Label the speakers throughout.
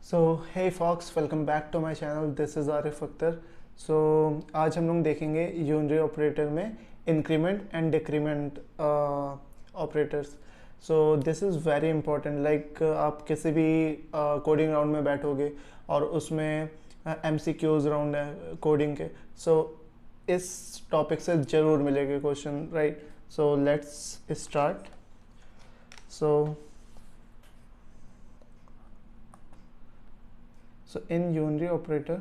Speaker 1: So hey folks, welcome back to my channel. This is Arif Akhtar. So आज हम लोग देखेंगे यूनरी ऑपरेटर में increment and decrement operators. So this is very important. Like आप किसी भी कोडिंग राउंड में बैठोगे और उसमें MCQs राउंड है कोडिंग के। सो इस टॉपिक से ज़रूर मिलेंगे question, right? So let's start. So in unary operator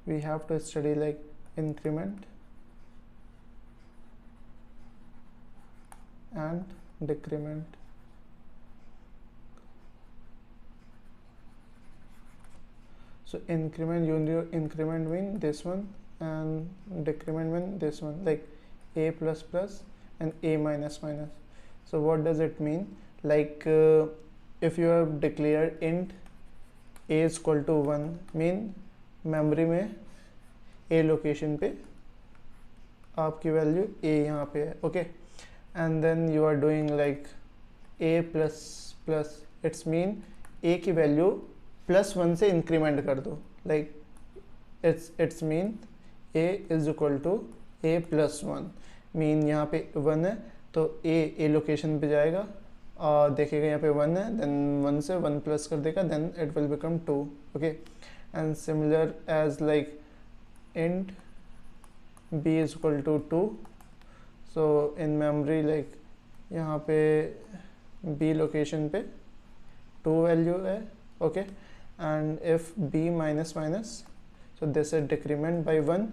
Speaker 1: we have to study like increment and decrement. So increment mean this one and decrement mean this one, like a plus plus and a minus minus. So what does it mean? Like if you have declared int a is equal to 1 mean memory में a location पे आपकी value a यहाँ पे है, okay. And then you are doing like a plus plus, it's mean a की value +1 से increment कर दो। Like it's mean a is equal to a plus 1 mean यहाँ पे 1 है तो a लोकेशन पे जाएगा, देखेगा यहाँ पे 1 है, देन 1 से 1 प्लस कर देगा, then it will become 2, okay. And similar as like int b is equal to 2। So in memory like यहाँ पे b लोकेशन पे 2 वैल्यू है, okay. And if b minus minus, so this is decrement by 1,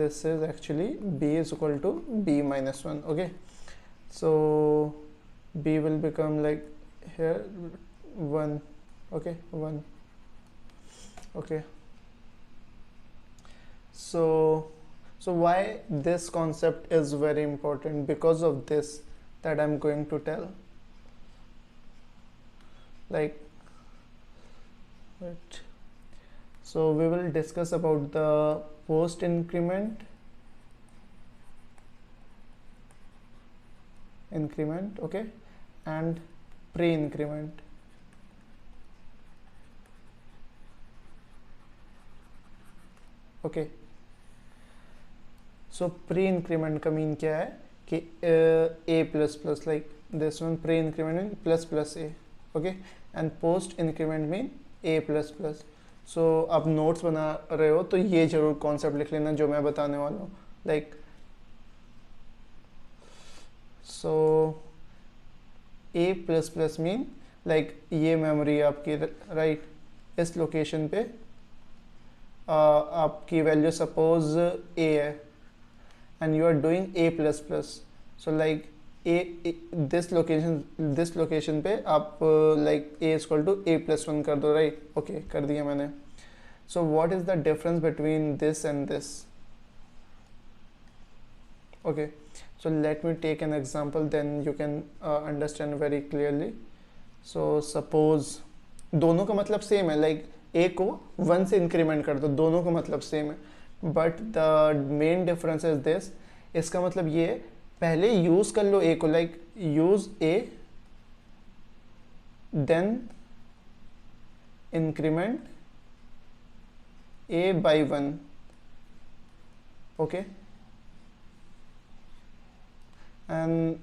Speaker 1: this is actually b is equal to b minus 1, okay. So b will become like here 1, okay, 1, okay. So why this concept is very important? Because of this that I'm going to tell. Like right. So we will discuss about the post increment, okay, and pre increment. Okay. So pre increment का mean क्या है कि a plus plus, like this one pre increment mean plus plus a, okay. And post increment mean a plus plus. So आप notes बना रहे हो तो ये जरूर कॉन्सेप्ट लिख लेना जो मैं बताने वाला हूँ। Like so a plus plus mean like ये मेमोरी आपकी, राइट, इस लोकेशन पे आपकी वैल्यू सपोज a है and you are doing a plus plus, so like this location पे आप like a is equal to a plus 1 कर दो, right? okay, कर दिया मैंने। so what is the difference between this and this? okay, so let me take an example, then you can understand very clearly. so suppose दोनों का मतलब same है, like a को 1 से इंक्रीमेंट कर दो, दोनों का मतलब सेम है, but the main difference is this. इसका मतलब ये है, पहले यूज कर लो a को, like use a then increment a by 1, okay, and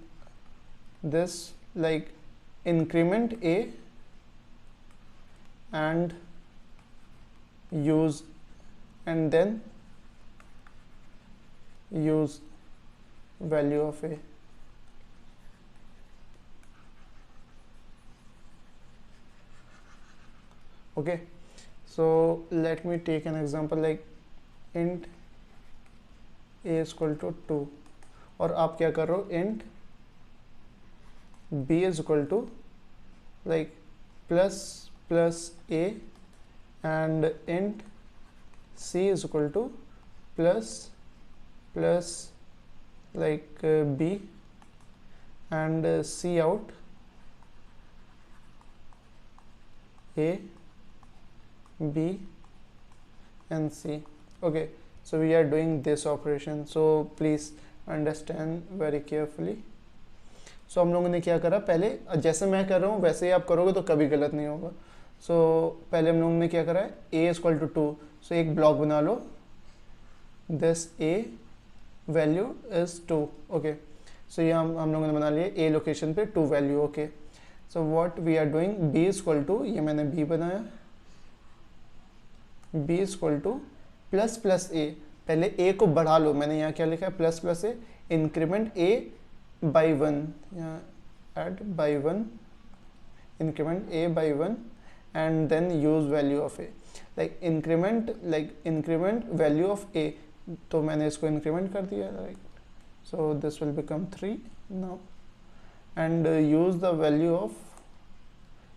Speaker 1: this like increment a and use, and then use value of a, okay. so let me take an example like int a is equal to 2, और आप क्या कर रहे हो, int b is equal to like plus plus a and int c is equal to plus plus like b and c out a b and c, okay. so we are doing this operation, so please understand very carefully. सो हम लोगों ने क्या करा, पहले जैसे मैं कर रहा हूँ वैसे ही आप करोगे तो कभी गलत नहीं होगा। सो पहले हम लोगों ने क्या करा है, a इक्वल टू 2, सो एक ब्लॉक बना लो, this a value is 2, okay. So ये हम लोगों ने बना लिया a लोकेशन पे 2 value, okay. So what we are doing, b equal to, ये मैंने b बनाया, b equal to plus plus a, पहले a को बढ़ा लो, मैंने यहाँ क्या लिखा है plus plus a, increment a by 1, यहाँ add by 1, increment a by 1 and then use value of a, like increment value of a, तो मैंने इसको इंक्रीमेंट कर दिया, right. So this will become 3 now, and use the value of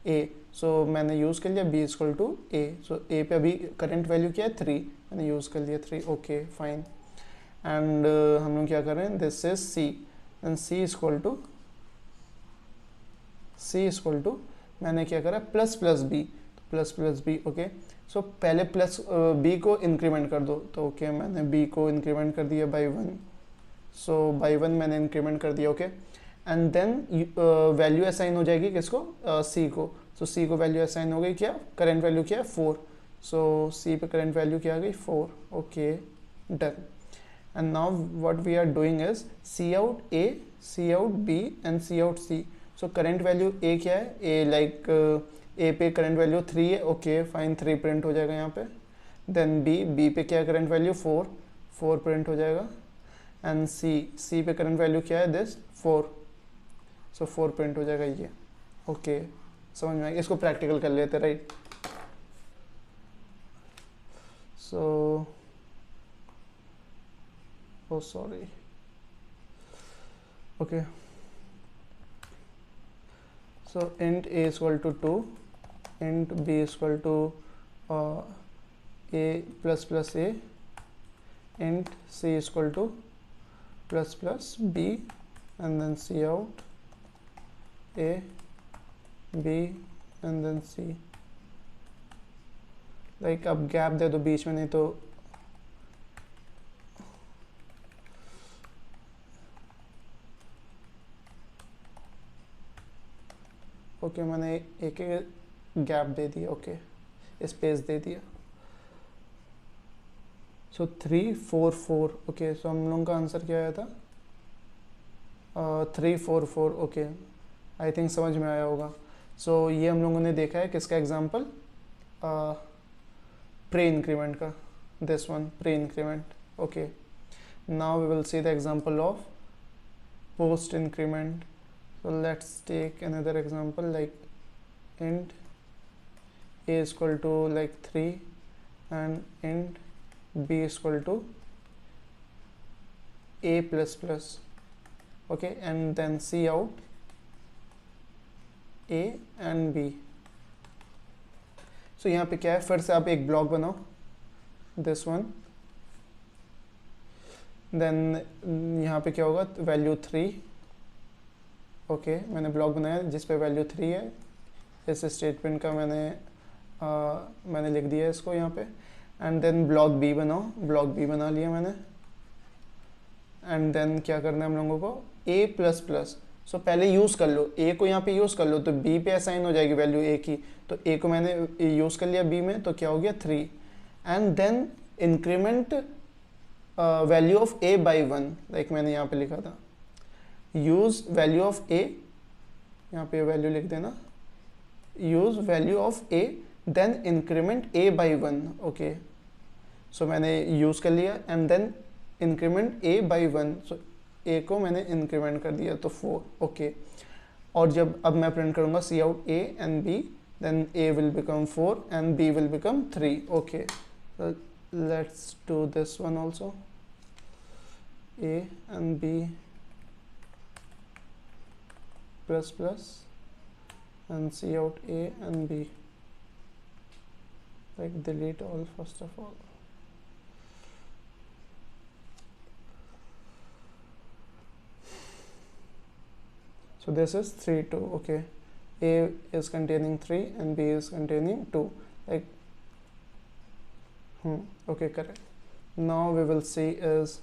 Speaker 1: a, so मैंने use कर लिया b equal to a, सो a पे अभी करंट वैल्यू क्या है 3, मैंने यूज़ कर लिया 3, ओके फाइन। एंड हम लोग क्या कर रहे हैं, this is c, and c equal to मैंने क्या करा plus plus b, plus plus b, okay. So पहले प्लस बी को इंक्रीमेंट कर दो, तो ओके मैंने बी को इंक्रीमेंट कर दिया बाई 1, सो बाई 1 मैंने इंक्रीमेंट कर दिया, okay. And then value assign हो जाएगी किसको, सी को, सो सी को वैल्यू असाइन हो गई, क्या करंट वैल्यू क्या है 4, सो सी पे करंट वैल्यू क्या आ गई 4, okay done. And now what we are doing is c out a, c out b and c out c. So current value a क्या है, ए लाइक ए पे करंट वैल्यू 3 है, ओके फाइन 3 प्रिंट हो जाएगा यहाँ पे। देन बी पे क्या है करंट वैल्यू 4 प्रिंट हो जाएगा। एंड सी पे करंट वैल्यू क्या है दिस 4, सो 4 प्रिंट हो जाएगा ये, ओके समझ में आएगा। इसको प्रैक्टिकल कर लेते right. So oh sorry, okay. So int a is equal to 2, int b is equal to a plus plus a, int c is equal to plus plus b, and then c out a, b and then c, like अब gap दे दो बीच में, नहीं तो okay मैंने एक gap दे दिया, okay space दे दिया। सो 3 4 4, okay so हम लोगों का आंसर क्या आया था 3 4 4, ओके आई थिंक समझ में आया होगा। सो ये हम लोगों ने देखा है किसका एग्जांपल, प्री इंक्रीमेंट का, this one pre increment, okay. Now we will see the example of post increment. So let's take another example, like int a is equal to like 3 and int b is equal to a plus plus, okay, and then c out a and b। so यहाँ पे क्या है, फिर से आप एक block बनाओ, this one, then यहाँ पे क्या होगा वैल्यू 3, ओके मैंने ब्लॉक बनाया जिस पे वैल्यू 3 है, इस स्टेटमेंट का मैंने लिख दिया इसको यहाँ पे। एंड देन ब्लॉक बी बनाओ, ब्लॉक बी बना लिया मैंने। एंड देन क्या करना है हम लोगों को, ए प्लस प्लस, सो पहले यूज़ कर लो ए को, यहाँ पे यूज़ कर लो तो बी पे असाइन हो जाएगी वैल्यू ए की, तो ए को मैंने यूज़ कर लिया बी में, तो क्या हो गया 3। And then increment value of a by 1, like मैंने यहाँ पे लिखा था यूज वैल्यू ऑफ ए, यहाँ पे वैल्यू लिख देना, use value of a then increment a by 1, okay so मैंने यूज कर लिया and then increment a by 1, so a को मैंने इंक्रीमेंट कर दिया तो 4, ओके। और जब अब मैं प्रिंट करूंगा c out a and b, then a will become 4 and b will become 3, okay. Let's do this one also, a and b plus plus and see out a and b, like delete all first of all, so this is 3 2, okay, a is containing 3 and b is containing 2, like okay correct. Now we will see is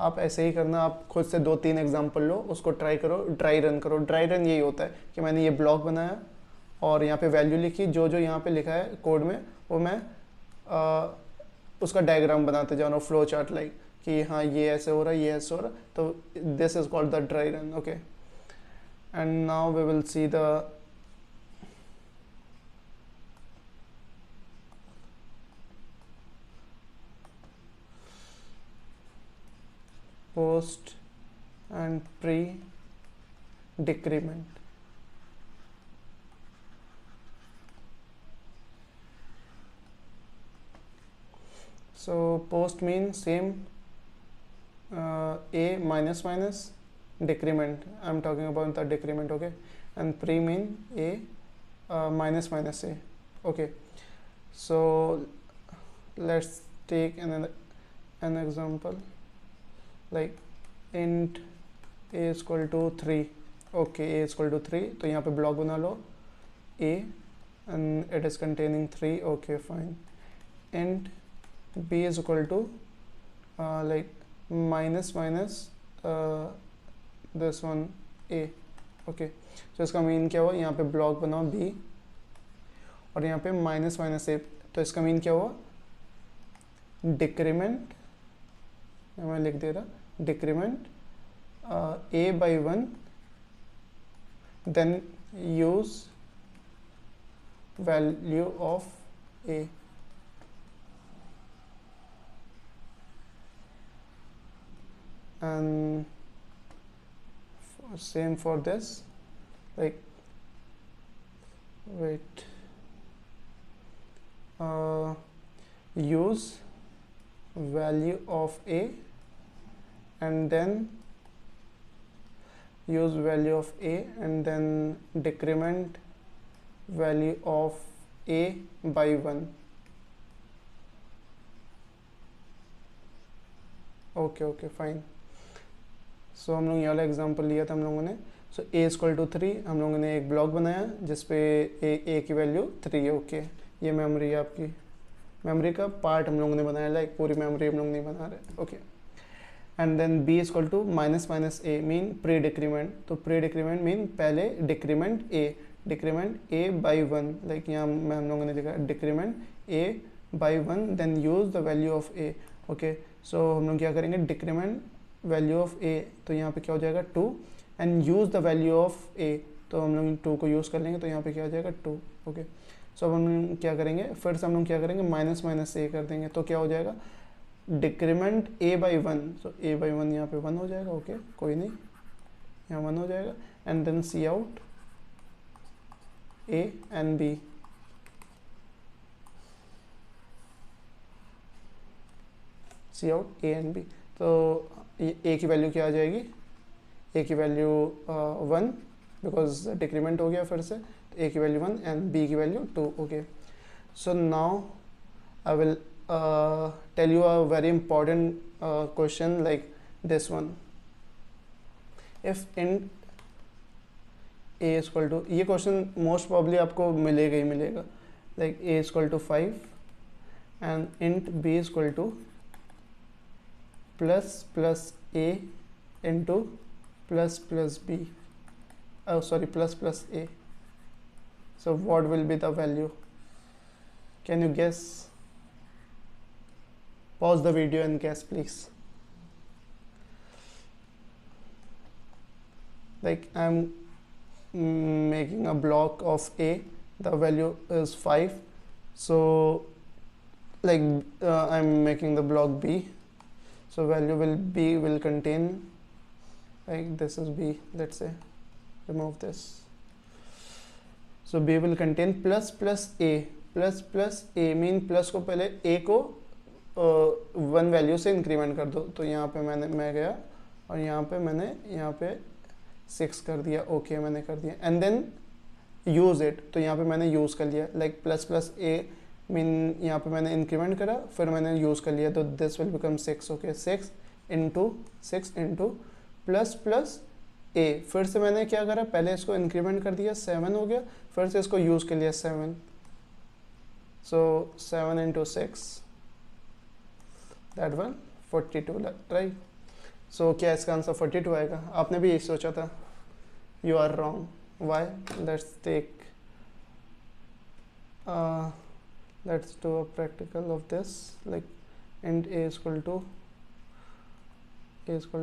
Speaker 1: आप ऐसे ही करना, आप खुद से 2-3 example लो, उसको try करो, dry run करो। Dry run यही होता है कि मैंने ये ब्लॉक बनाया और यहाँ पे वैल्यू लिखी, जो जो यहाँ पे लिखा है कोड में वो मैं उसका डायग्राम बनाते जा रहा हूँ, फ्लो चार्ट लाइक कि हाँ ये ऐसे हो रहा है, ये ऐसे हो रहा है, तो this is called the dry run. Okay, and now we will see the post and pre decrement. So post means same, a minus minus decrement, I'm talking about the decrement. Okay, and pre mean a minus minus a. Okay, so let's take an example like int a is equal to 3. okay, a is equal to 3, तो यहाँ पे block बना लो a and it is containing 3. okay, fine. int b is equal to like minus minus this one a. okay, so इसका mean क्या हुआ, यहाँ पे block बनाओ b और यहाँ पे माइनस माइनस a, तो इसका मीन क्या हुआ, डिक्रीमेंट, मैं लिख दे रहा, decrement a by 1, then use value of a. And same for this, like wait, use value of a and then use value of a and then decrement value of a by 1. okay, okay, fine. सो हम लोग ये वाला example लिया था हम लोगों ने. सो a equal to 3, हम लोगों ने एक ब्लॉक बनाया जिसपे a की वैल्यू 3 है. ओके, ये मेमोरी है आपकी, मेमोरी का पार्ट हम लोगों ने बनाया, लाइक पूरी मेमोरी हम लोग नहीं बना रहे. Okay, and then b equal to minus minus a mean pre decrement. तो प्री डिक्रीमेंट मीन पहले डिक्रीमेंट a बाई 1, लाइक यहाँ में हम लोगों ने लिखा decrement a by 1 then use the value of a. Okay, so हम लोग क्या करेंगे, डिक्रीमेंट वैल्यू ऑफ a, तो यहाँ पे क्या हो जाएगा 2 and use the value of a, तो हम लोग 2 को यूज़ कर लेंगे, तो यहाँ पे क्या हो जाएगा 2. ओके, सो अब हम क्या करेंगे, फिर से हम लोग क्या करेंगे, माइनस माइनस a कर देंगे, तो क्या हो जाएगा decrement a by 1. So a by 1 यहाँ पे 1 हो जाएगा. ओके, कोई नहीं, यहाँ 1 हो जाएगा. And then cout a and b. Cout a and b, तो a की वैल्यू क्या आ जाएगी, a की वैल्यू 1 बिकॉज डिक्रीमेंट हो गया फिर से, तो a की वैल्यू 1 एंड b की वैल्यू 2. Okay, so now I will tell you a very important question like this one. If int a equal to, ये क्वेश्चन मोस्ट प्रॉब्ली आपको मिलेगा ही मिलेगा, like a equal to 5 and int b equal to plus plus a into plus plus b, oh sorry, plus plus a. So what will be the value? Can you guess? Pause the video and guess please. Like I'm making a block of a, the value is 5, so like I'm making the block b. So value will contain, like this is b, let's say, remove this. So b will contain plus plus a, plus plus a mean plus को पहले a को 1 value से increment कर दो. तो यहाँ पे मैं गया और यहाँ पे मैंने यहाँ पे 6 कर दिया. ओके, मैंने कर दिया एंड देन यूज़ इट, तो यहाँ पे मैंने यूज़ कर लिया, like plus plus a mean यहाँ पे मैंने इंक्रीमेंट करा फिर मैंने यूज़ कर लिया, तो this will become 6. Okay, 6 into plus plus a, फिर से मैंने क्या करा, पहले इसको इंक्रीमेंट कर दिया, 7 हो गया, फिर से इसको यूज़ कर लिया 7. सो 7 इंटू 6 दैट वन 42, राइट. सो क्या इसका आंसर 42 आएगा? आपने भी यही सोचा था. You are wrong. Why? Let's take let's do a practical of this, like int a is equal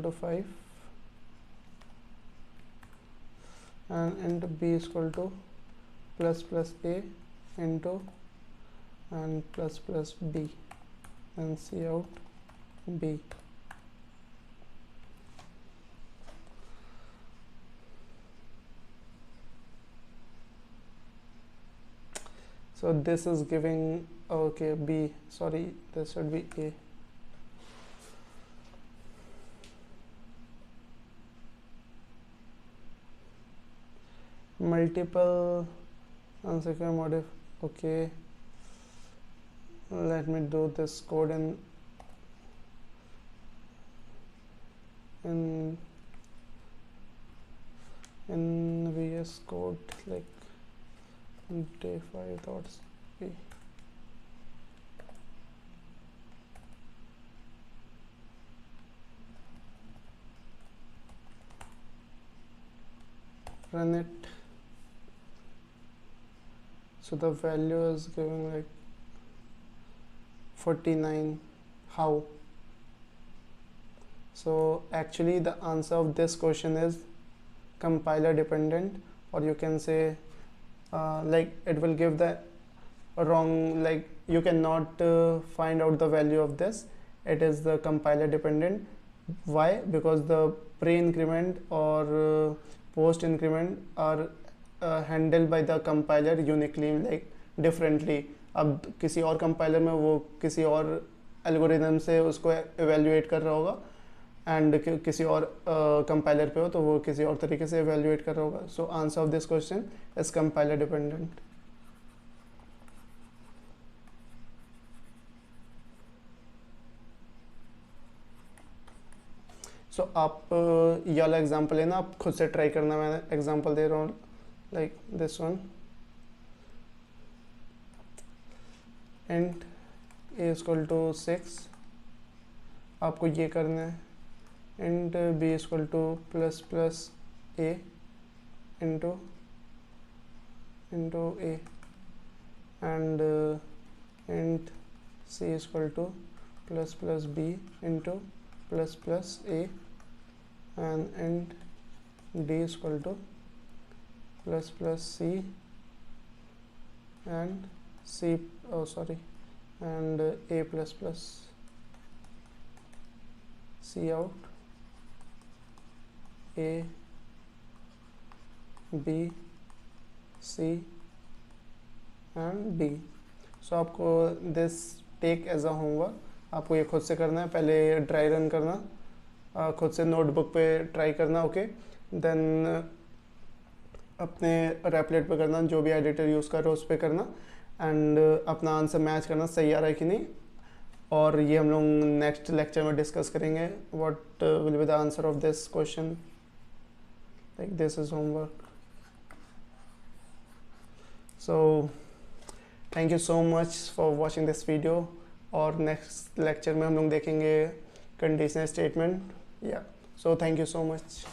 Speaker 1: to 5 and int b is equal to plus a into and plus b and see out b. So this is giving, okay, b, sorry, this should be a. Multiple unsecure modif, okay, let me do this code in VS Code, like day 5 dots b. Run it. So the value is giving like 49. How? So actually the answer of this question is compiler dependent, or you can say like it will give the wrong, like you cannot find out the value of this. It is the compiler dependent. Why? Because the pre-increment or post-increment are handled by the compiler uniquely, like differently. अब किसी और compiler में वो किसी और algorithm से उसको evaluate कर रहा होगा, एंड किसी और कंपाइलर पे हो तो वो किसी और तरीके से एवेल्युएट कर रहा होगा. So answer of this question is compiler dependent. So आप ये वाला एग्जाम्पल है ना, आप खुद से ट्राई करना. मैं एग्जाम्पल दे रहा हूँ, like this one. int a is equal to 6. आपको ये करना है. int b is equal to plus a into a and int c is equal to plus b into plus a and int d is equal to plus c and c, oh sorry, and a plus c out a b c and d. So आपको this take as a homework. आपको ये खुद से करना है. पहले dry run करना, खुद से नोटबुक पे ट्राई करना. ओके, देन अपने रेपलेट पे करना, जो भी एडिटर यूज़ कर रहे हो उस पर करना, एंड अपना आंसर मैच करना सही आ रहा है कि नहीं. और ये हम लोग नेक्स्ट लेक्चर में डिस्कस करेंगे, what will be the answer of this question. Like this is homework. So thank you so much for watching this video. और नेक्स्ट लेक्चर में हम लोग देखेंगे कंडीशनल स्टेटमेंट. या so thank you so much.